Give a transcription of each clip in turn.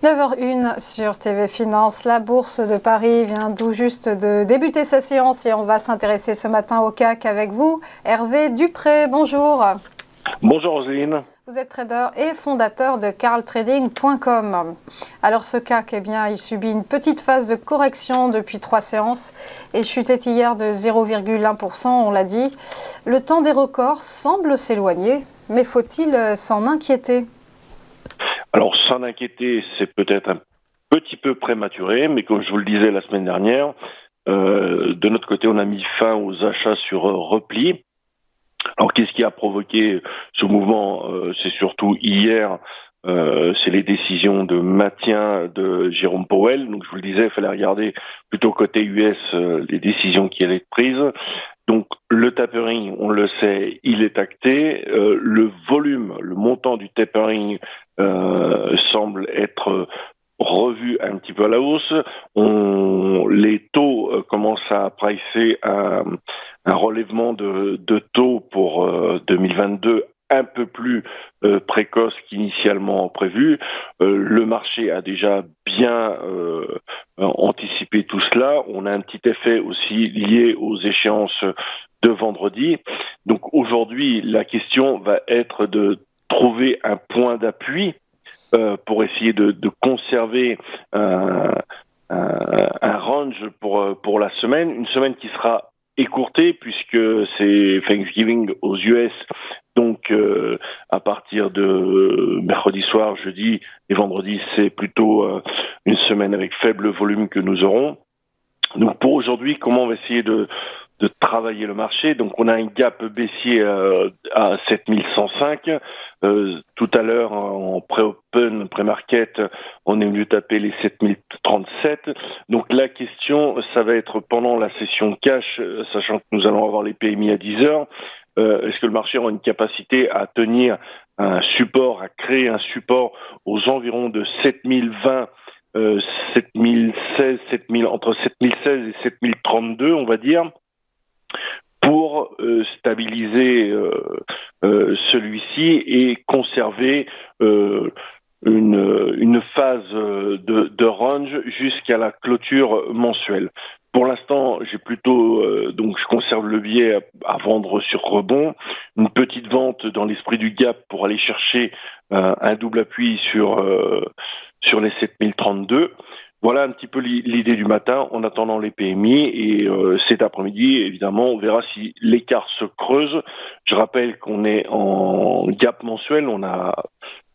9h01 sur TV Finance. La bourse de Paris vient tout juste de débuter sa séance et on va s'intéresser ce matin au CAC avec vous. Hervé Dupré, bonjour. Bonjour Roselyne. Vous êtes trader et fondateur de carltrading.com. Alors ce CAC, il subit une petite phase de correction depuis 3 séances et chutait hier de 0,1%, on l'a dit. Le temps des records semble s'éloigner, mais faut-il s'en inquiéter ? Alors s'en inquiéter, c'est peut-être un petit peu prématuré, mais comme je vous le disais la semaine dernière, de notre côté, on a mis fin aux achats sur repli. Alors qu'est-ce qui a provoqué ce mouvement? C'est surtout hier, c'est les décisions de maintien de Jérôme Powell. Donc je vous le disais, il fallait regarder plutôt côté US les décisions qui allaient être prises. Donc le tapering, on le sait, il est acté. Le volume, le montant du tapering semble être revu un petit peu à la hausse. Les taux commencent à pricer un relèvement de taux pour 2022 un peu plus précoce qu'initialement prévu. Le marché a déjà bien anticipé tout cela. On a un petit effet aussi lié aux échéances de vendredi. Donc aujourd'hui, la question va être de trouver un point d'appui pour essayer de conserver un range pour la semaine, une semaine qui sera écourtée puisque c'est Thanksgiving aux US, donc à partir de mercredi soir, jeudi et vendredi, c'est plutôt une semaine avec faible volume que nous aurons. Donc pour aujourd'hui, comment on va essayer de travailler le marché? Donc on a un gap baissier à 7105. Tout à l'heure en pré-open, pré-market, on est venu taper les 7037. Donc la question, ça va être pendant la session cash, sachant que nous allons avoir les PMI à 10 heures, est-ce que le marché aura une capacité à tenir un support, à créer un support aux environs de 7020, 7016, entre 7016 et 7032, on va dire, pour stabiliser celui-ci et conserver une phase de range jusqu'à la clôture mensuelle. Pour l'instant, j'ai plutôt donc je conserve le biais à vendre sur rebond, une petite vente dans l'esprit du gap pour aller chercher un double appui sur les 7032. Voilà un petit peu l'idée du matin en attendant les PMI et cet après-midi, évidemment, on verra si l'écart se creuse. Je rappelle qu'on est en gap mensuel,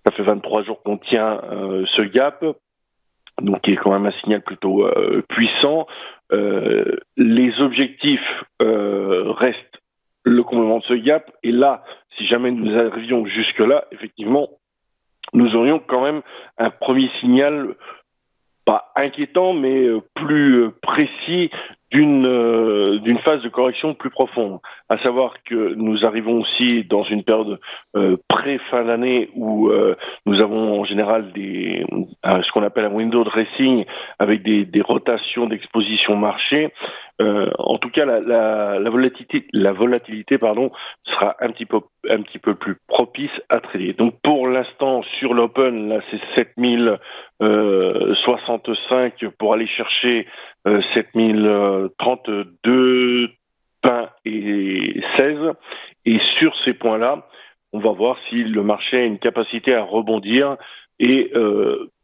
ça fait 23 jours qu'on tient ce gap, donc qui est quand même un signal plutôt puissant. Les objectifs restent le comblement de ce gap et là, si jamais nous arrivions jusque-là, effectivement, nous aurions quand même un premier signal pas inquiétant, mais plus précis d'une phase de correction plus profonde. À savoir que nous arrivons aussi dans une période pré-fin d'année où nous avons en général ce qu'on appelle un window dressing avec des rotations d'exposition marché. En tout cas, la volatilité, sera un petit peu plus propice à trader. Donc pour l'instant, sur l'open, là c'est 7065 pour aller chercher 7032, 20 et 16. Et sur ces points-là, on va voir si le marché a une capacité à rebondir et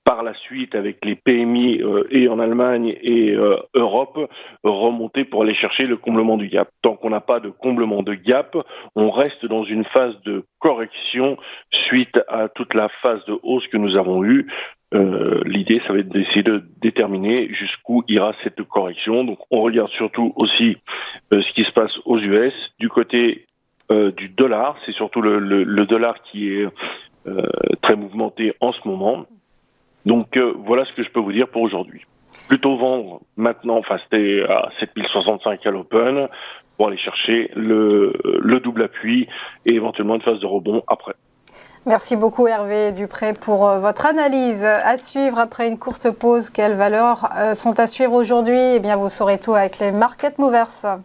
par la suite, avec les PMI et en Allemagne et Europe, remonter pour aller chercher le comblement du gap. Tant qu'on n'a pas de comblement de gap, on reste dans une phase de correction suite à toute la phase de hausse que nous avons eue. L'idée, ça va être d'essayer de déterminer jusqu'où ira cette correction. Donc, on regarde surtout aussi ce qui se passe aux US. Du côté du dollar, c'est surtout le dollar qui est très mouvementé en ce moment. Donc voilà ce que je peux vous dire pour aujourd'hui. Plutôt vendre maintenant, c'était à 7065 à l'open pour aller chercher le double appui et éventuellement une phase de rebond après. Merci beaucoup Hervé Dupré pour votre analyse. À suivre après une courte pause, quelles valeurs sont à suivre aujourd'hui? Vous saurez tout avec les Market Movers.